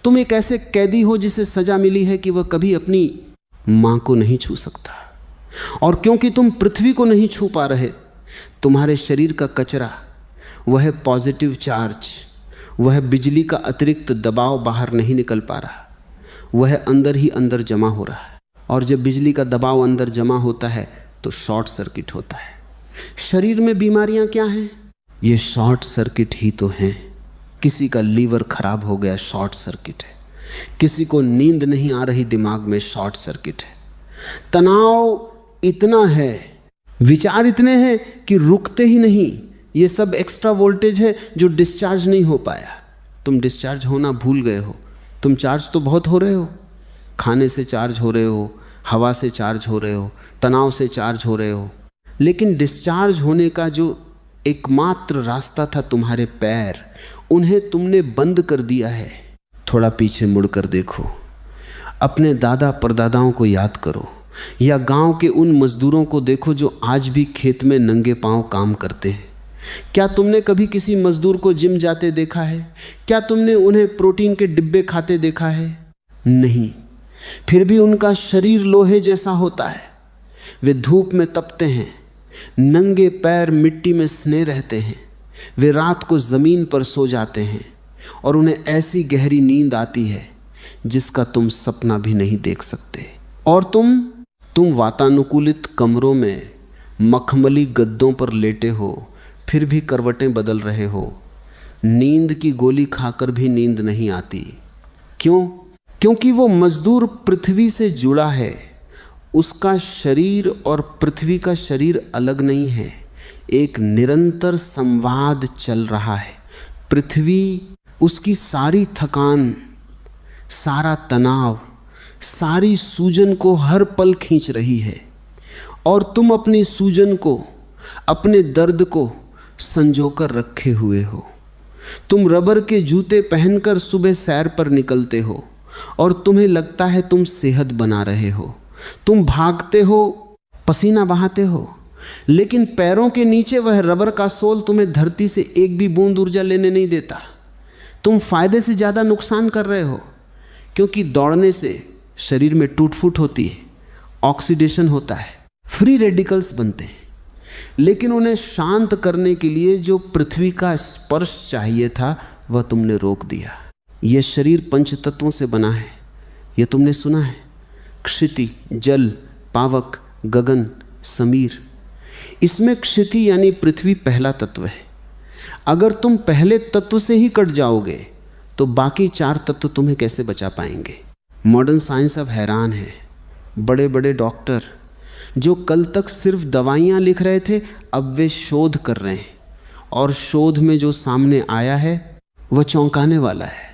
तुम एक ऐसे कैदी हो जिसे सजा मिली है कि वह कभी अपनी मां को नहीं छू सकता, और क्योंकि तुम पृथ्वी को नहीं छू पा रहे, तुम्हारे शरीर का कचरा, वह पॉजिटिव चार्ज, वह बिजली का अतिरिक्त दबाव बाहर नहीं निकल पा रहा, वह अंदर ही अंदर जमा हो रहा है। और जब बिजली का दबाव अंदर जमा होता है तो शॉर्ट सर्किट होता है। शरीर में बीमारियां क्या हैं? ये शॉर्ट सर्किट ही तो हैं। किसी का लीवर खराब हो गया, शॉर्ट सर्किट है। किसी को नींद नहीं आ रही, दिमाग में शॉर्ट सर्किट है। तनाव इतना है, विचार इतने हैं कि रुकते ही नहीं। ये सब एक्स्ट्रा वोल्टेज है जो डिस्चार्ज नहीं हो पाया। तुम डिस्चार्ज होना भूल गए हो। तुम चार्ज तो बहुत हो रहे हो, खाने से चार्ज हो रहे हो, हवा से चार्ज हो रहे हो, तनाव से चार्ज हो रहे हो, लेकिन डिस्चार्ज होने का जो एकमात्र रास्ता था तुम्हारे पैर, उन्हें तुमने बंद कर दिया है। थोड़ा पीछे मुड़कर देखो, अपने दादा परदादाओं को याद करो, या गांव के उन मजदूरों को देखो जो आज भी खेत में नंगे पांव काम करते हैं। क्या तुमने कभी किसी मजदूर को जिम जाते देखा है? क्या तुमने उन्हें प्रोटीन के डिब्बे खाते देखा है? नहीं। फिर भी उनका शरीर लोहे जैसा होता है। वे धूप में तपते हैं, नंगे पैर मिट्टी में सने रहते हैं। वे रात को जमीन पर सो जाते हैं और उन्हें ऐसी गहरी नींद आती है जिसका तुम सपना भी नहीं देख सकते। और तुम वातानुकूलित कमरों में मखमली गद्दों पर लेटे हो, फिर भी करवटें बदल रहे हो। नींद की गोली खाकर भी नींद नहीं आती। क्यों? क्योंकि वो मजदूर पृथ्वी से जुड़ा है। उसका शरीर और पृथ्वी का शरीर अलग नहीं है, एक निरंतर संवाद चल रहा है। पृथ्वी उसकी सारी थकान, सारा तनाव, सारी सूजन को हर पल खींच रही है, और तुम अपनी सूजन को, अपने दर्द को संजोकर रखे हुए हो। तुम रबर के जूते पहनकर सुबह सैर पर निकलते हो और तुम्हें लगता है तुम सेहत बना रहे हो। तुम भागते हो, पसीना बहाते हो, लेकिन पैरों के नीचे वह रबर का सोल तुम्हें धरती से एक भी बूंद ऊर्जा लेने नहीं देता। तुम फायदे से ज़्यादा नुकसान कर रहे हो, क्योंकि दौड़ने से शरीर में टूट फूट होती है, ऑक्सीडेशन होता है, फ्री रेडिकल्स बनते हैं। लेकिन उन्हें शांत करने के लिए जो पृथ्वी का स्पर्श चाहिए था वह तुमने रोक दिया। यह शरीर पंच तत्वों से बना है, यह तुमने सुना है। क्षिति, जल, पावक, गगन, समीर। इसमें क्षिति यानी पृथ्वी पहला तत्व है। अगर तुम पहले तत्व से ही कट जाओगे तो बाकी चार तत्व तुम्हें कैसे बचा पाएंगे? मॉडर्न साइंस अब हैरान है। बड़े बड़े डॉक्टर जो कल तक सिर्फ दवाइयाँ लिख रहे थे, अब वे शोध कर रहे हैं, और शोध में जो सामने आया है वह चौंकाने वाला है।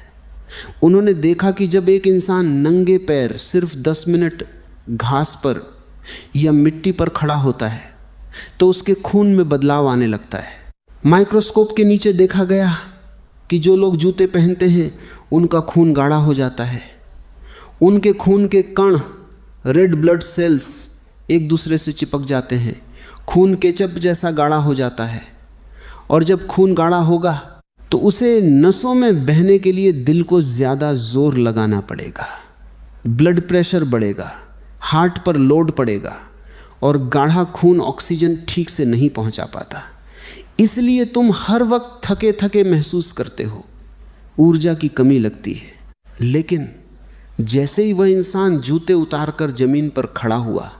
उन्होंने देखा कि जब एक इंसान नंगे पैर सिर्फ 10 मिनट घास पर या मिट्टी पर खड़ा होता है तो उसके खून में बदलाव आने लगता है। माइक्रोस्कोप के नीचे देखा गया कि जो लोग जूते पहनते हैं उनका खून गाढ़ा हो जाता है, उनके खून के कण, रेड ब्लड सेल्स एक दूसरे से चिपक जाते हैं, खून केचप जैसा गाढ़ा हो जाता है। और जब खून गाढ़ा होगा तो उसे नसों में बहने के लिए दिल को ज़्यादा जोर लगाना पड़ेगा, ब्लड प्रेशर बढ़ेगा, हार्ट पर लोड पड़ेगा, और गाढ़ा खून ऑक्सीजन ठीक से नहीं पहुंचा पाता। इसलिए तुम हर वक्त थके थके महसूस करते हो, ऊर्जा की कमी लगती है। लेकिन जैसे ही वह इंसान जूते उतारकर जमीन पर खड़ा हुआ,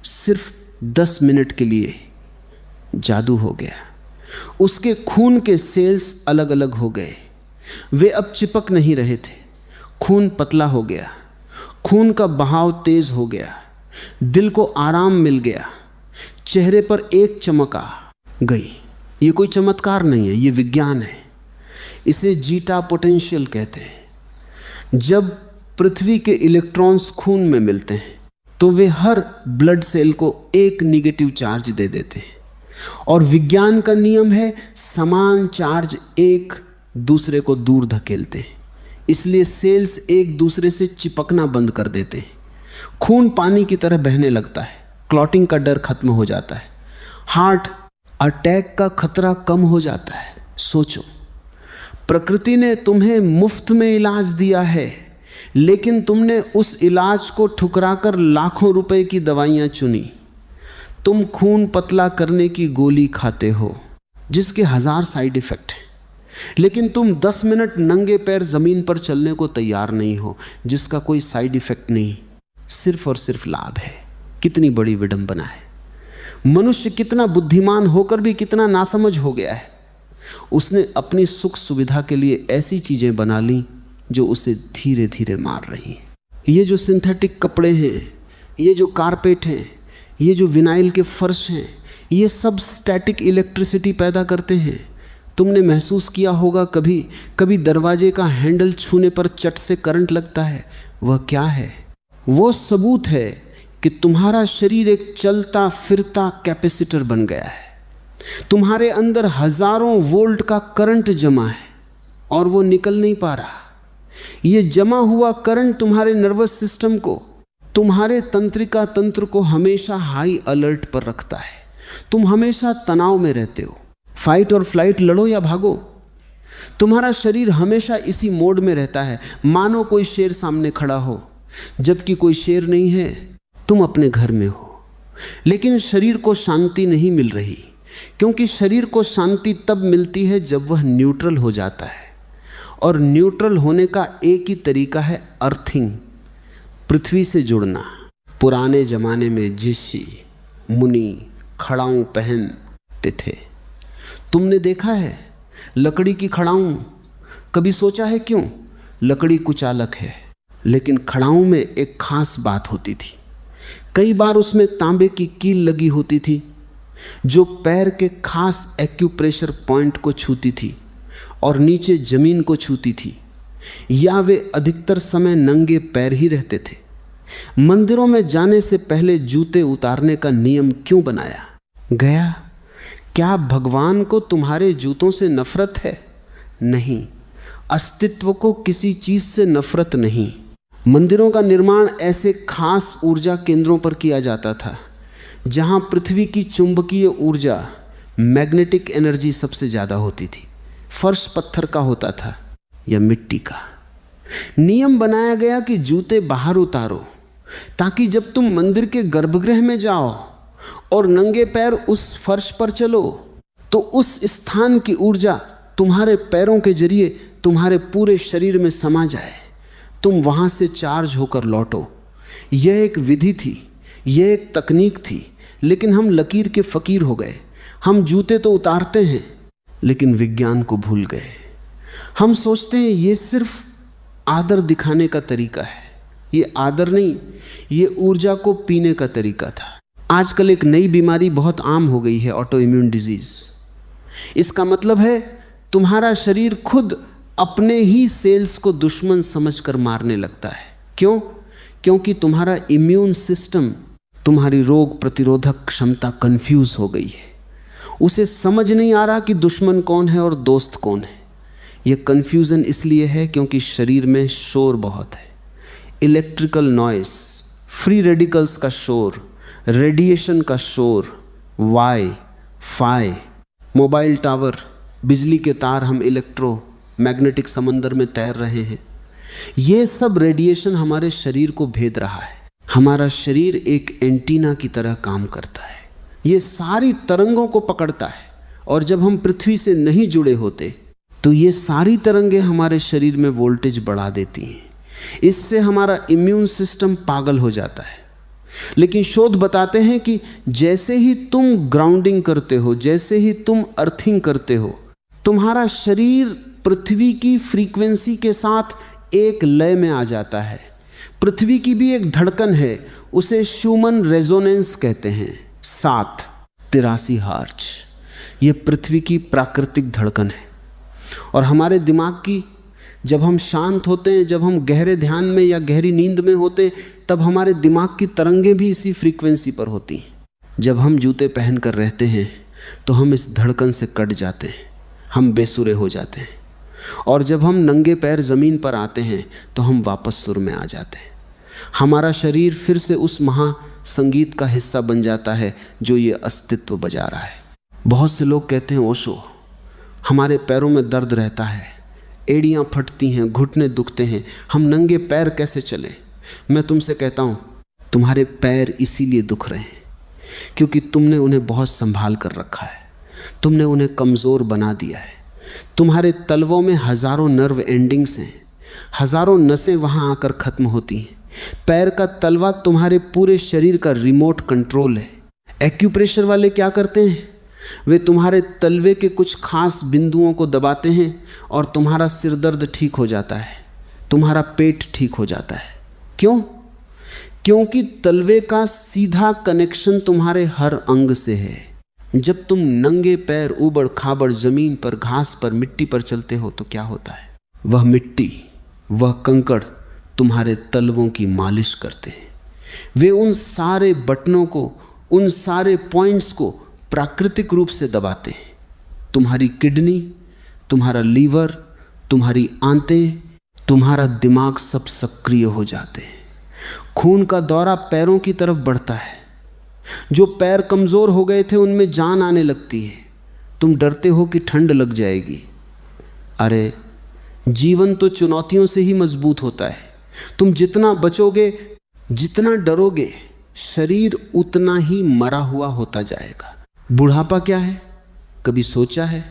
सिर्फ 10 मिनट के लिए जादू हो गया। उसके खून के सेल्स अलग अलग हो गए, वे अब चिपक नहीं रहे थे। खून पतला हो गया, खून का बहाव तेज हो गया, दिल को आराम मिल गया, चेहरे पर एक चमक आ गई। ये कोई चमत्कार नहीं है, ये विज्ञान है। इसे जीटा पोटेंशियल कहते हैं। जब पृथ्वी के इलेक्ट्रॉन्स खून में मिलते हैं तो वे हर ब्लड सेल को एक निगेटिव चार्ज दे देते हैं, और विज्ञान का नियम है समान चार्ज एक दूसरे को दूर धकेलते हैं। इसलिए सेल्स एक दूसरे से चिपकना बंद कर देते हैं, खून पानी की तरह बहने लगता है, क्लॉटिंग का डर खत्म हो जाता है, हार्ट अटैक का खतरा कम हो जाता है। सोचो, प्रकृति ने तुम्हें मुफ्त में इलाज दिया है, लेकिन तुमने उस इलाज को ठुकराकर लाखों रुपए की दवाइयां चुनी। तुम खून पतला करने की गोली खाते हो जिसके 1000 साइड इफेक्ट हैं, लेकिन तुम 10 मिनट नंगे पैर जमीन पर चलने को तैयार नहीं हो जिसका कोई साइड इफेक्ट नहीं, सिर्फ और सिर्फ लाभ है। कितनी बड़ी विडंबना है। मनुष्य कितना बुद्धिमान होकर भी कितना नासमझ हो गया है। उसने अपनी सुख सुविधा के लिए ऐसी चीजें बना ली जो उसे धीरे धीरे मार रही हैं। ये जो सिंथेटिक कपड़े हैं, ये जो कारपेट हैं, ये जो विनाइल के फर्श हैं, ये सब स्टैटिक इलेक्ट्रिसिटी पैदा करते हैं। तुमने महसूस किया होगा कभी कभी दरवाजे का हैंडल छूने पर चट से करंट लगता है। वह क्या है? वो सबूत है कि तुम्हारा शरीर एक चलता फिरता कैपेसिटर बन गया है। तुम्हारे अंदर हजारों वोल्ट का करंट जमा है और वो निकल नहीं पा रहा। ये जमा हुआ करंट तुम्हारे नर्वस सिस्टम को, तुम्हारे तंत्रिका तंत्र को हमेशा हाई अलर्ट पर रखता है। तुम हमेशा तनाव में रहते हो। फाइट और फ्लाइट, लड़ो या भागो। तुम्हारा शरीर हमेशा इसी मोड में रहता है, मानो कोई शेर सामने खड़ा हो, जबकि कोई शेर नहीं है, तुम अपने घर में हो। लेकिन शरीर को शांति नहीं मिल रही, क्योंकि शरीर को शांति तब मिलती है जब वह न्यूट्रल हो जाता है। और न्यूट्रल होने का एक ही तरीका है, अर्थिंग, पृथ्वी से जुड़ना। पुराने जमाने में ऋषि मुनि खड़ाऊं पहनते थे। तुमने देखा है लकड़ी की खड़ाऊं? कभी सोचा है क्यों? लकड़ी कुचालक है, लेकिन खड़ाऊं में एक खास बात होती थी। कई बार उसमें तांबे की कील लगी होती थी जो पैर के खास एक्यूप्रेशर पॉइंट को छूती थी और नीचे जमीन को छूती थी, या वे अधिकतर समय नंगे पैर ही रहते थे। मंदिरों में जाने से पहले जूते उतारने का नियम क्यों बनाया गया? क्या भगवान को तुम्हारे जूतों से नफरत है? नहीं, अस्तित्व को किसी चीज से नफरत नहीं। मंदिरों का निर्माण ऐसे खास ऊर्जा केंद्रों पर किया जाता था जहां पृथ्वी की चुंबकीय ऊर्जा, मैग्नेटिक एनर्जी सबसे ज्यादा होती थी। फर्श पत्थर का होता था या मिट्टी का। नियम बनाया गया कि जूते बाहर उतारो, ताकि जब तुम मंदिर के गर्भगृह में जाओ और नंगे पैर उस फर्श पर चलो तो उस स्थान की ऊर्जा तुम्हारे पैरों के जरिए तुम्हारे पूरे शरीर में समा जाए, तुम वहां से चार्ज होकर लौटो। यह एक विधि थी, यह एक तकनीक थी, लेकिन हम लकीर के फकीर हो गए। हम जूते तो उतारते हैं लेकिन विज्ञान को भूल गए। हम सोचते हैं ये सिर्फ आदर दिखाने का तरीका है। ये आदर नहीं, ये ऊर्जा को पीने का तरीका था। आजकल एक नई बीमारी बहुत आम हो गई है, ऑटो इम्यून डिजीज। इसका मतलब है तुम्हारा शरीर खुद अपने ही सेल्स को दुश्मन समझकर मारने लगता है। क्यों? क्योंकि तुम्हारा इम्यून सिस्टम, तुम्हारी रोग प्रतिरोधक क्षमता कंफ्यूज हो गई है। उसे समझ नहीं आ रहा कि दुश्मन कौन है और दोस्त कौन है। यह कंफ्यूजन इसलिए है क्योंकि शरीर में शोर बहुत है, इलेक्ट्रिकल नॉइस, फ्री रेडिकल्स का शोर, रेडिएशन का शोर, वाई फाई, मोबाइल टावर, बिजली के तार, हम इलेक्ट्रोमैग्नेटिक समंदर में तैर रहे हैं। ये सब रेडिएशन हमारे शरीर को भेद रहा है। हमारा शरीर एक एंटीना की तरह काम करता है, ये सारी तरंगों को पकड़ता है। और जब हम पृथ्वी से नहीं जुड़े होते तो ये सारी तरंगें हमारे शरीर में वोल्टेज बढ़ा देती हैं। इससे हमारा इम्यून सिस्टम पागल हो जाता है। लेकिन शोध बताते हैं कि जैसे ही तुम ग्राउंडिंग करते हो, जैसे ही तुम अर्थिंग करते हो, तुम्हारा शरीर पृथ्वी की फ्रीक्वेंसी के साथ एक लय में आ जाता है। पृथ्वी की भी एक धड़कन है, उसे शूमन रेजोनेंस कहते हैं, 783 हर्ट्ज। ये पृथ्वी की प्राकृतिक धड़कन है। और हमारे दिमाग की, जब हम शांत होते हैं, जब हम गहरे ध्यान में या गहरी नींद में होते हैं, तब हमारे दिमाग की तरंगें भी इसी फ्रीक्वेंसी पर होती हैं। जब हम जूते पहन कर रहते हैं तो हम इस धड़कन से कट जाते हैं, हम बेसुरे हो जाते हैं। और जब हम नंगे पैर ज़मीन पर आते हैं तो हम वापस सुर में आ जाते हैं। हमारा शरीर फिर से उस महासंगीत का हिस्सा बन जाता है जो ये अस्तित्व बजा रहा है। बहुत से लोग कहते हैं ओशो, हमारे पैरों में दर्द रहता है एड़ियां फटती हैं, घुटने दुखते हैं, हम नंगे पैर कैसे चलें? मैं तुमसे कहता हूं, तुम्हारे पैर इसीलिए दुख रहे हैं क्योंकि तुमने उन्हें बहुत संभाल कर रखा है, तुमने उन्हें कमज़ोर बना दिया है। तुम्हारे तलवों में हजारों नर्व एंडिंग्स हैं, हजारों नसें वहां आकर खत्म होती हैं। पैर का तलवा तुम्हारे पूरे शरीर का रिमोट कंट्रोल है। एक्यूप्रेशर वाले क्या करते हैं? वे तुम्हारे तलवे के कुछ खास बिंदुओं को दबाते हैं और तुम्हारा सिर दर्द ठीक हो जाता है, तुम्हारा पेट ठीक हो जाता है। क्यों? क्योंकि तलवे का सीधा कनेक्शन तुम्हारे हर अंग से है। जब तुम नंगे पैर ऊबड़ खाबड़ जमीन पर, घास पर, मिट्टी पर चलते हो तो क्या होता है? वह मिट्टी, वह कंकड़ तुम्हारे तलवों की मालिश करते हैं। वे उन सारे बटनों को, उन सारे पॉइंट्स को प्राकृतिक रूप से दबाते हैं। तुम्हारी किडनी, तुम्हारा लीवर, तुम्हारी आंतें, तुम्हारा दिमाग सब सक्रिय हो जाते हैं। खून का दौरा पैरों की तरफ बढ़ता है। जो पैर कमजोर हो गए थे उनमें जान आने लगती है। तुम डरते हो कि ठंड लग जाएगी। अरे, जीवन तो चुनौतियों से ही मजबूत होता है। तुम जितना बचोगे, जितना डरोगे, शरीर उतना ही मरा हुआ होता जाएगा। बुढ़ापा क्या है? कभी सोचा है?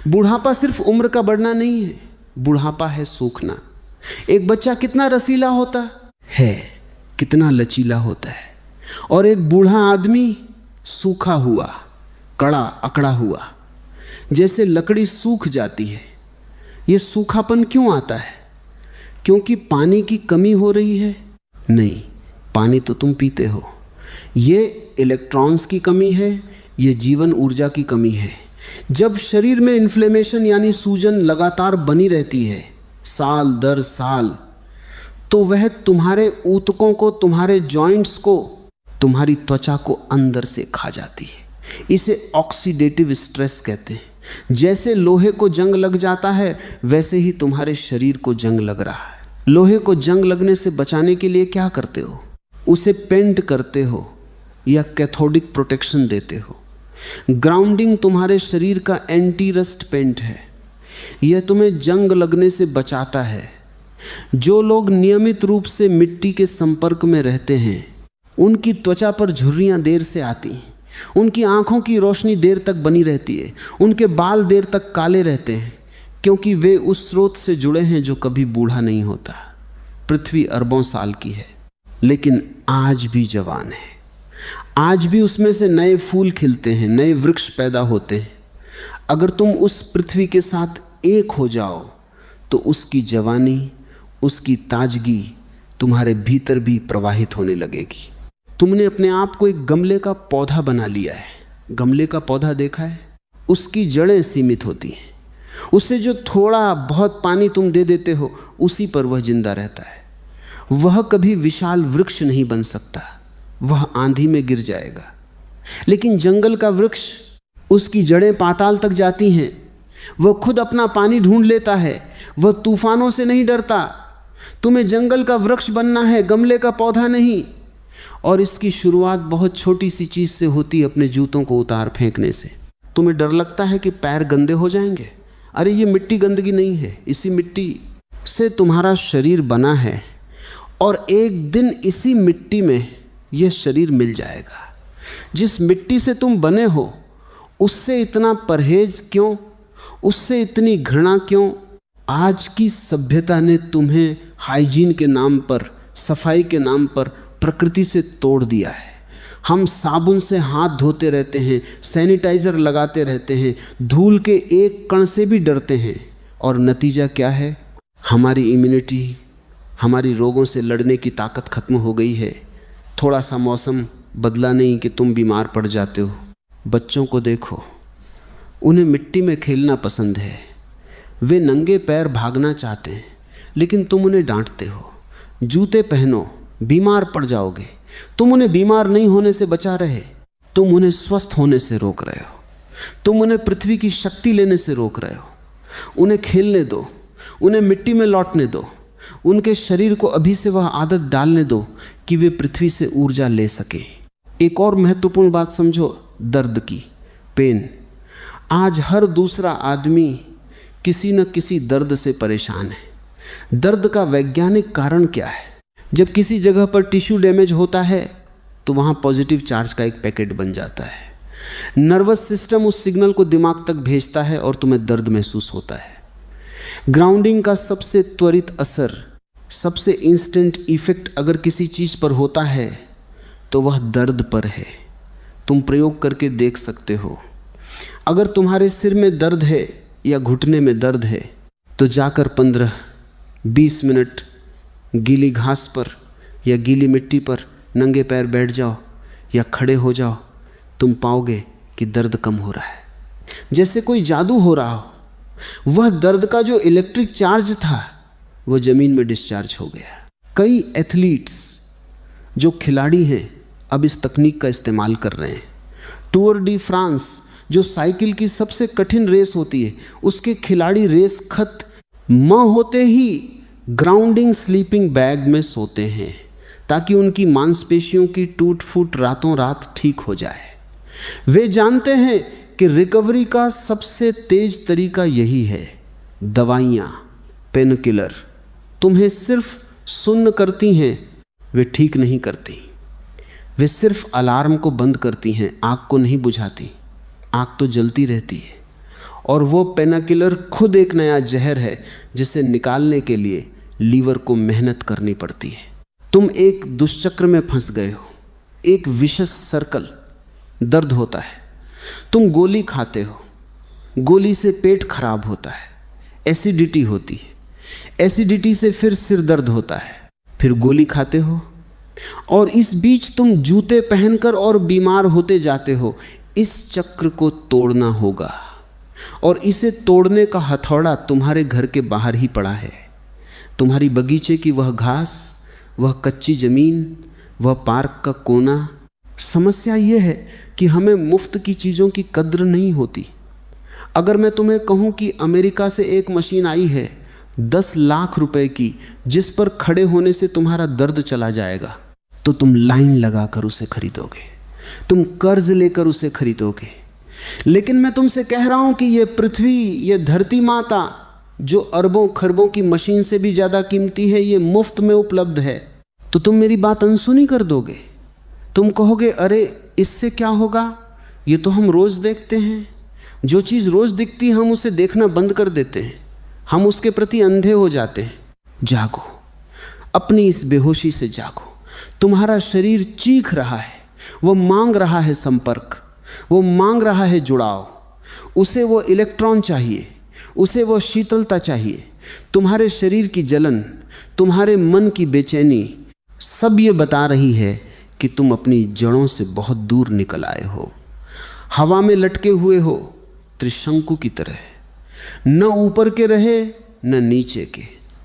बुढ़ापा सिर्फ उम्र का बढ़ना नहीं है, बुढ़ापा है सूखना। एक बच्चा कितना रसीला होता है, कितना लचीला होता है, और एक बूढ़ा आदमी सूखा हुआ, कड़ा अकड़ा हुआ, जैसे लकड़ी सूख जाती है। यह सूखापन क्यों आता है? क्योंकि पानी की कमी हो रही है? नहीं, पानी तो तुम पीते हो। ये इलेक्ट्रॉन्स की कमी है, ये जीवन ऊर्जा की कमी है। जब शरीर में इन्फ्लेमेशन यानी सूजन लगातार बनी रहती है साल दर साल, तो वह तुम्हारे ऊतकों को, तुम्हारे जॉइंट्स को, तुम्हारी त्वचा को अंदर से खा जाती है। इसे ऑक्सीडेटिव स्ट्रेस कहते हैं। जैसे लोहे को जंग लग जाता है, वैसे ही तुम्हारे शरीर को जंग लग रहा है। लोहे को जंग लगने से बचाने के लिए क्या करते हो? उसे पेंट करते हो या कैथोडिक प्रोटेक्शन देते हो। ग्राउंडिंग तुम्हारे शरीर का एंटी रस्ट पेंट है। यह तुम्हें जंग लगने से बचाता है। जो लोग नियमित रूप से मिट्टी के संपर्क में रहते हैं, उनकी त्वचा पर झुर्रियां देर से आती हैं, उनकी आंखों की रोशनी देर तक बनी रहती है, उनके बाल देर तक काले रहते हैं, क्योंकि वे उस स्रोत से जुड़े हैं जो कभी बूढ़ा नहीं होता। पृथ्वी अरबों साल की है, लेकिन आज भी जवान है। आज भी उसमें से नए फूल खिलते हैं, नए वृक्ष पैदा होते हैं। अगर तुम उस पृथ्वी के साथ एक हो जाओ तो उसकी जवानी, उसकी ताजगी तुम्हारे भीतर भी प्रवाहित होने लगेगी। तुमने अपने आप को एक गमले का पौधा बना लिया है। गमले का पौधा देखा है? उसकी जड़ें सीमित होती हैं। उससे जो थोड़ा बहुत पानी तुम दे देते हो, उसी पर वह जिंदा रहता है। वह कभी विशाल वृक्ष नहीं बन सकता, वह आंधी में गिर जाएगा। लेकिन जंगल का वृक्ष, उसकी जड़ें पाताल तक जाती हैं, वह खुद अपना पानी ढूंढ लेता है, वह तूफानों से नहीं डरता। तुम्हें जंगल का वृक्ष बनना है, गमले का पौधा नहीं। और इसकी शुरुआत बहुत छोटी सी चीज से होती है, अपने जूतों को उतार फेंकने से। तुम्हें डर लगता है कि पैर गंदे हो जाएंगे। अरे ये मिट्टी गंदगी नहीं है, इसी मिट्टी से तुम्हारा शरीर बना है, और एक दिन इसी मिट्टी में यह शरीर मिल जाएगा। जिस मिट्टी से तुम बने हो, उससे इतना परहेज क्यों, उससे इतनी घृणा क्यों? आज की सभ्यता ने तुम्हें हाइजीन के नाम पर, सफाई के नाम पर प्रकृति से तोड़ दिया है। हम साबुन से हाथ धोते रहते हैं, सैनिटाइजर लगाते रहते हैं, धूल के एक कण से भी डरते हैं, और नतीजा क्या है? हमारी इम्यूनिटी, हमारी रोगों से लड़ने की ताकत खत्म हो गई है। थोड़ा सा मौसम बदला नहीं कि तुम बीमार पड़ जाते हो। बच्चों को देखो, उन्हें मिट्टी में खेलना पसंद है, वे नंगे पैर भागना चाहते हैं, लेकिन तुम उन्हें डांटते हो। जूते पहनो, बीमार पड़ जाओगे। तुम उन्हें बीमार नहीं होने से बचा रहे, तुम उन्हें स्वस्थ होने से रोक रहे हो। तुम उन्हें पृथ्वी की शक्ति लेने से रोक रहे हो। उन्हें खेलने दो, उन्हें मिट्टी में लौटने दो, उनके शरीर को अभी से वह आदत डालने दो कि वे पृथ्वी से ऊर्जा ले सके। एक और महत्वपूर्ण बात समझो, दर्द की, पेन। आज हर दूसरा आदमी किसी न किसी दर्द से परेशान है। दर्द का वैज्ञानिक कारण क्या है? जब किसी जगह पर टिश्यू डैमेज होता है तो वहां पॉजिटिव चार्ज का एक पैकेट बन जाता है। नर्वस सिस्टम उस सिग्नल को दिमाग तक भेजता है और तुम्हें दर्द महसूस होता है। ग्राउंडिंग का सबसे त्वरित असर, सबसे इंस्टेंट इफेक्ट अगर किसी चीज पर होता है तो वह दर्द पर है। तुम प्रयोग करके देख सकते हो। अगर तुम्हारे सिर में दर्द है या घुटने में दर्द है तो जाकर 15-20 मिनट गीली घास पर या गीली मिट्टी पर नंगे पैर बैठ जाओ या खड़े हो जाओ। तुम पाओगे कि दर्द कम हो रहा है, जैसे कोई जादू हो रहा हो। वह दर्द का जो इलेक्ट्रिक चार्ज था वह जमीन में डिस्चार्ज हो गया। कई एथलीट्स जो खिलाड़ी हैं अब इस तकनीक का इस्तेमाल कर रहे हैं। टूर डी फ्रांस जो साइकिल की सबसे कठिन रेस होती है, उसके खिलाड़ी रेस खत्म होते ही ग्राउंडिंग स्लीपिंग बैग में सोते हैं ताकि उनकी मांसपेशियों की टूट फूट रातों रात ठीक हो जाए। वे जानते हैं कि रिकवरी का सबसे तेज तरीका यही है। दवाइयाँ, पेन किलर तुम्हें सिर्फ सुन्न करती हैं, वे ठीक नहीं करती। वे सिर्फ अलार्म को बंद करती हैं, आग को नहीं बुझाती। आग तो जलती रहती है। और वो पेनकिलर खुद एक नया जहर है जिसे निकालने के लिए लीवर को मेहनत करनी पड़ती है। तुम एक दुष्चक्र में फंस गए हो, एक विशेष सर्कल। दर्द होता है, तुम गोली खाते हो, गोली से पेट खराब होता है, एसिडिटी होती है, एसिडिटी से फिर सिर दर्द होता है, फिर गोली खाते हो और इस बीच तुम जूते पहनकर और बीमार होते जाते हो। इस चक्र को तोड़ना होगा और इसे तोड़ने का हथौड़ा तुम्हारे घर के बाहर ही पड़ा है। तुम्हारी बगीचे की वह घास, वह कच्ची जमीन, वह पार्क का कोना। समस्या यह है कि हमें मुफ्त की चीज़ों की कद्र नहीं होती। अगर मैं तुम्हें कहूं कि अमेरिका से एक मशीन आई है 10 लाख रुपए की, जिस पर खड़े होने से तुम्हारा दर्द चला जाएगा, तो तुम लाइन लगाकर उसे खरीदोगे, तुम कर्ज लेकर उसे खरीदोगे। लेकिन मैं तुमसे कह रहा हूं कि यह पृथ्वी, यह धरती माता जो अरबों खरबों की मशीन से भी ज्यादा कीमती है, ये मुफ्त में उपलब्ध है। तो तुम मेरी बात अनसुनी कर दोगे। तुम कहोगे अरे इससे क्या होगा, ये तो हम रोज देखते हैं। जो चीज रोज दिखती है हम उसे देखना बंद कर देते हैं, हम उसके प्रति अंधे हो जाते हैं। जागो, अपनी इस बेहोशी से जागो। तुम्हारा शरीर चीख रहा है, वो मांग रहा है संपर्क, वो मांग रहा है जुड़ाव। उसे वो इलेक्ट्रॉन चाहिए, उसे वो शीतलता चाहिए। तुम्हारे शरीर की जलन, तुम्हारे मन की बेचैनी, सब ये बता रही है कि तुम अपनी जड़ों से बहुत दूर निकल आए हो। हवा में लटके हुए हो त्रिशंकु की तरह, न ऊपर के रहे न नीचे के।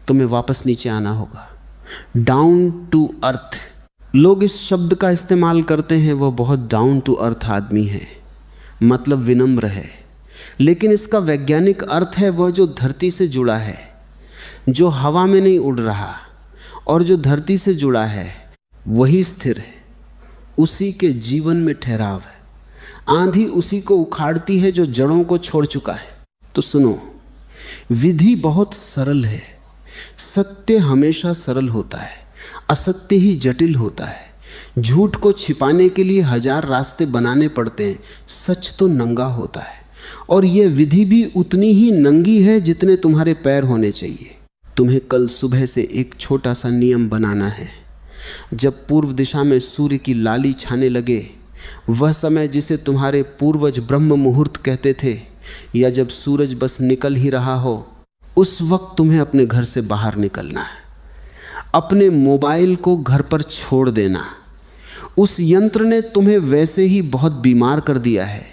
तुम्हें वापस नीचे आना होगा, डाउन टू अर्थ। लोग इस शब्द का इस्तेमाल करते हैं, वह बहुत डाउन टू अर्थ आदमी है, मतलब विनम्र है। लेकिन इसका वैज्ञानिक अर्थ है वह जो धरती से जुड़ा है, जो हवा में नहीं उड़ रहा, और जो धरती से जुड़ा है वही स्थिर है, उसी के जीवन में ठहराव है। आंधी उसी को उखाड़ती है जो जड़ों को छोड़ चुका है। तो सुनो, विधि बहुत सरल है, सत्य हमेशा सरल होता है, असत्य ही जटिल होता है। झूठ को छिपाने के लिए 1000 रास्ते बनाने पड़ते हैं, सच तो नंगा होता है। और यह विधि भी उतनी ही नंगी है जितने तुम्हारे पैर होने चाहिए। तुम्हें कल सुबह से एक छोटा सा नियम बनाना है। जब पूर्व दिशा में सूर्य की लाली छाने लगे, वह समय जिसे तुम्हारे पूर्वज ब्रह्म मुहूर्त कहते थे, या जब सूरज बस निकल ही रहा हो, उस वक्त तुम्हें अपने घर से बाहर निकलना है। अपने मोबाइल को घर पर छोड़ देना। उस यंत्र ने तुम्हें वैसे ही बहुत बीमार कर दिया है।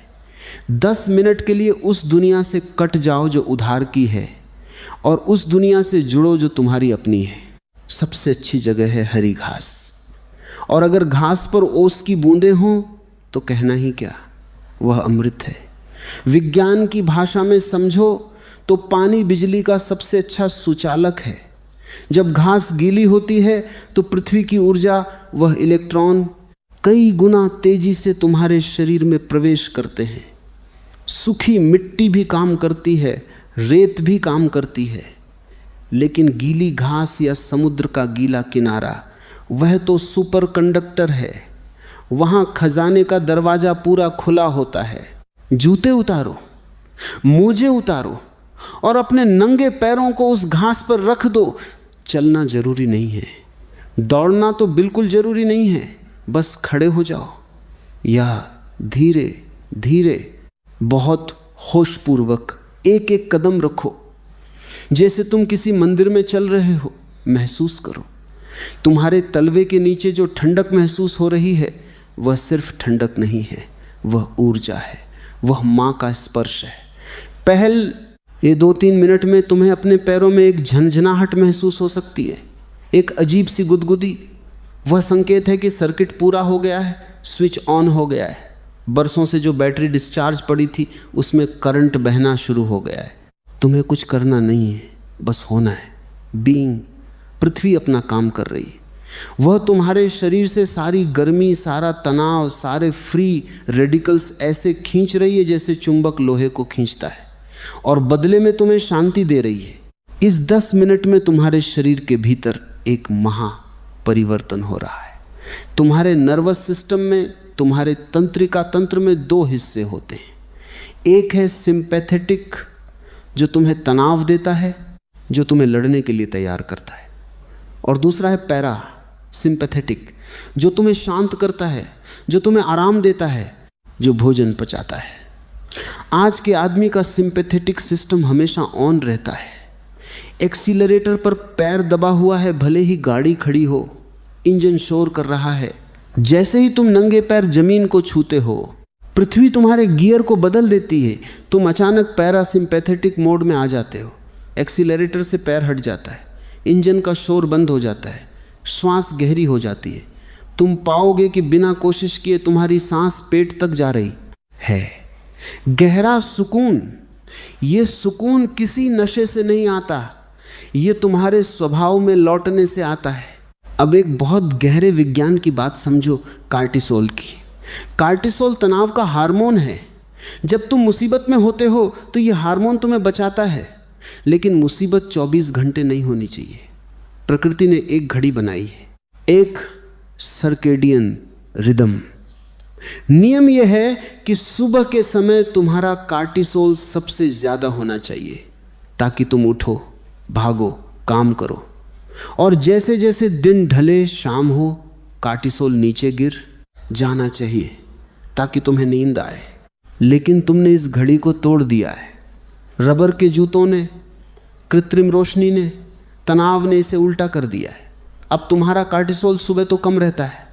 10 मिनट के लिए उस दुनिया से कट जाओ जो उधार की है, और उस दुनिया से जुड़ो जो तुम्हारी अपनी है। सबसे अच्छी जगह है हरी घास, और अगर घास पर ओस की बूंदें हों तो कहना ही क्या, वह अमृत है। विज्ञान की भाषा में समझो तो पानी बिजली का सबसे अच्छा सुचालक है। जब घास गीली होती है तो पृथ्वी की ऊर्जा, वह इलेक्ट्रॉन कई गुना तेजी से तुम्हारे शरीर में प्रवेश करते हैं। सूखी मिट्टी भी काम करती है रेत भी काम करती है, लेकिन गीली घास या समुद्र का गीला किनारा वह तो सुपर कंडक्टर है। वहां खजाने का दरवाजा पूरा खुला होता है। जूते उतारो, मोजे उतारो और अपने नंगे पैरों को उस घास पर रख दो। चलना जरूरी नहीं है, दौड़ना तो बिल्कुल जरूरी नहीं है, बस खड़े हो जाओ या धीरे धीरे बहुत होशपूर्वक एक एक कदम रखो, जैसे तुम किसी मंदिर में चल रहे हो। महसूस करो तुम्हारे तलवे के नीचे जो ठंडक महसूस हो रही है, वह सिर्फ ठंडक नहीं है, वह ऊर्जा है, वह मां का स्पर्श है। पहल ये 2-3 मिनट में तुम्हें अपने पैरों में एक झंझनाहट महसूस हो सकती है, एक अजीब सी गुदगुदी। वह संकेत है कि सर्किट पूरा हो गया है, स्विच ऑन हो गया है। बरसों से जो बैटरी डिस्चार्ज पड़ी थी उसमें करंट बहना शुरू हो गया है। तुम्हें कुछ करना नहीं है, बस होना है। बीइंग, पृथ्वी अपना काम कर रही है। वह तुम्हारे शरीर से सारी गर्मी, सारा तनाव, सारे फ्री रेडिकल्स ऐसे खींच रही है जैसे चुंबक लोहे को खींचता है, और बदले में तुम्हें शांति दे रही है। इस 10 मिनट में तुम्हारे शरीर के भीतर एक महा परिवर्तन हो रहा है। तुम्हारे नर्वस सिस्टम में, तुम्हारे तंत्रिका तंत्र में 2 हिस्से होते हैं। एक है सिंपैथेटिक, जो तुम्हें तनाव देता है, जो तुम्हें लड़ने के लिए तैयार करता है, और दूसरा है पैरा सिंपैथेटिक, जो तुम्हें शांत करता है, जो तुम्हें आराम देता है, जो भोजन पचाता है। आज के आदमी का सिंपैथेटिक सिस्टम हमेशा ऑन रहता है। एक्सीलरेटर पर पैर दबा हुआ है, भले ही गाड़ी खड़ी हो, इंजन शोर कर रहा है। जैसे ही तुम नंगे पैर जमीन को छूते हो, पृथ्वी तुम्हारे गियर को बदल देती है। तुम अचानक पैरासिम्पैथेटिक मोड में आ जाते हो। एक्सीलरेटर से पैर हट जाता है, इंजन का शोर बंद हो जाता है, श्वास गहरी हो जाती है। तुम पाओगे कि बिना कोशिश किए तुम्हारी सांस पेट तक जा रही है। गहरा सुकून, ये सुकून किसी नशे से नहीं आता, ये तुम्हारे स्वभाव में लौटने से आता है। अब एक बहुत गहरे विज्ञान की बात समझो, कार्टिसोल की। कार्टिसोल तनाव का हार्मोन है। जब तुम मुसीबत में होते हो तो ये हार्मोन तुम्हें बचाता है, लेकिन मुसीबत 24 घंटे नहीं होनी चाहिए। प्रकृति ने एक घड़ी बनाई है, एक सर्केडियन रिदम। नियम यह है कि सुबह के समय तुम्हारा कार्टिसोल सबसे ज्यादा होना चाहिए, ताकि तुम उठो, भागो, काम करो। और जैसे जैसे दिन ढले, शाम हो, कार्टिसोल नीचे गिर जाना चाहिए, ताकि तुम्हें नींद आए। लेकिन तुमने इस घड़ी को तोड़ दिया है। रबर के जूतों ने, कृत्रिम रोशनी ने, तनाव ने इसे उल्टा कर दिया है। अब तुम्हारा कार्टिसोल सुबह तो कम रहता है,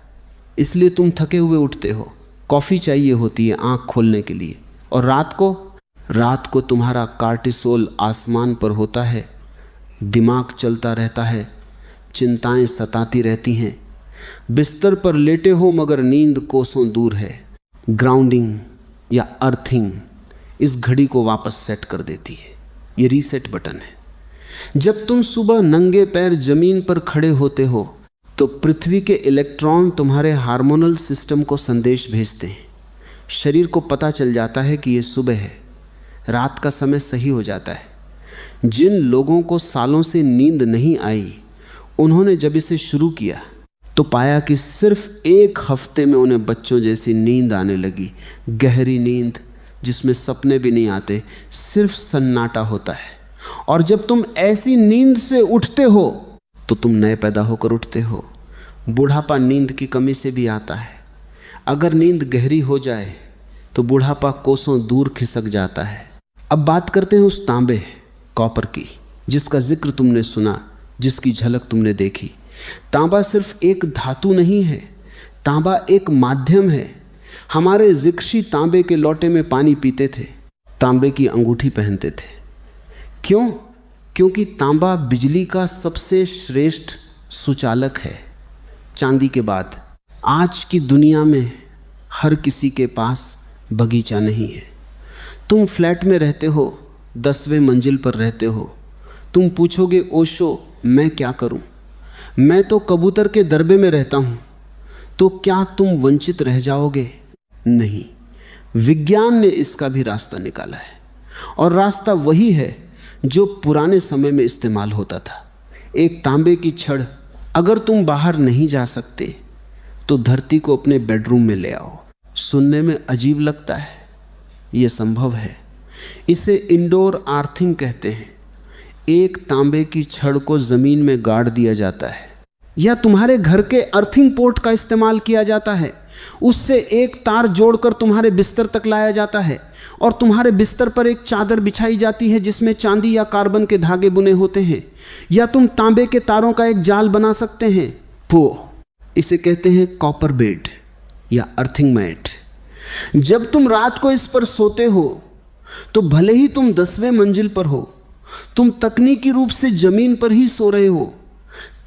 इसलिए तुम थके हुए उठते हो। कॉफी चाहिए होती है आंख खोलने के लिए। और रात को तुम्हारा कार्टिसोल आसमान पर होता है, दिमाग चलता रहता है, चिंताएं सताती रहती हैं। बिस्तर पर लेटे हो मगर नींद कोसों दूर है। ग्राउंडिंग या अर्थिंग इस घड़ी को वापस सेट कर देती है। ये रीसेट बटन है। जब तुम सुबह नंगे पैर जमीन पर खड़े होते हो तो पृथ्वी के इलेक्ट्रॉन तुम्हारे हार्मोनल सिस्टम को संदेश भेजते हैं। शरीर को पता चल जाता है कि ये सुबह है, रात का समय सही हो जाता है। जिन लोगों को सालों से नींद नहीं आई, उन्होंने जब इसे शुरू किया तो पाया कि सिर्फ 1 हफ्ते में उन्हें बच्चों जैसी नींद आने लगी। गहरी नींद जिसमें सपने भी नहीं आते, सिर्फ सन्नाटा होता है। और जब तुम ऐसी नींद से उठते हो तो तुम नए पैदा होकर उठते हो। बुढ़ापा नींद की कमी से भी आता है। अगर नींद गहरी हो जाए तो बुढ़ापा कोसों दूर खिसक जाता है। अब बात करते हैं उस तांबे, कॉपर की, जिसका जिक्र तुमने सुना, जिसकी झलक तुमने देखी। तांबा सिर्फ एक धातु नहीं है, तांबा एक माध्यम है। हमारे ऋषि तांबे के लोटे में पानी पीते थे, तांबे की अंगूठी पहनते थे। क्यों? क्योंकि तांबा बिजली का सबसे श्रेष्ठ सुचालक है, चांदी के बाद। आज की दुनिया में हर किसी के पास बगीचा नहीं है। तुम फ्लैट में रहते हो, 10वें मंजिल पर रहते हो। तुम पूछोगे ओशो मैं क्या करूं? मैं तो कबूतर के दरबे में रहता हूं। तो क्या तुम वंचित रह जाओगे? नहीं। विज्ञान ने इसका भी रास्ता निकाला है, और रास्ता वही है जो पुराने समय में इस्तेमाल होता था। एक तांबे की छड़। अगर तुम बाहर नहीं जा सकते तो धरती को अपने बेडरूम में ले आओ। सुनने में अजीब लगता है, यह संभव है। इसे इंडोर आर्थिंग कहते हैं। एक तांबे की छड़ को जमीन में गाड़ दिया जाता है, या तुम्हारे घर के अर्थिंग पोर्ट का इस्तेमाल किया जाता है। उससे एक तार जोड़कर तुम्हारे बिस्तर तक लाया जाता है और तुम्हारे बिस्तर पर एक चादर बिछाई जाती है जिसमें चांदी या कार्बन के धागे बुने होते हैं, या तुम तांबे के तारों का एक जाल बना सकते हैं। वो इसे कहते हैं कॉपर बेड या अर्थिंग मैट। जब तुम रात को इस पर सोते हो तो भले ही तुम 10वें मंजिल पर हो, तुम तकनीकी रूप से जमीन पर ही सो रहे हो।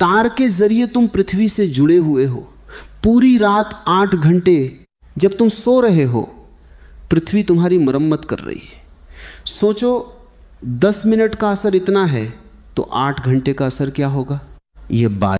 तार के जरिए तुम पृथ्वी से जुड़े हुए हो। पूरी रात 8 घंटे जब तुम सो रहे हो, पृथ्वी तुम्हारी मरम्मत कर रही है। सोचो 10 मिनट का असर इतना है तो 8 घंटे का असर क्या होगा। यह बात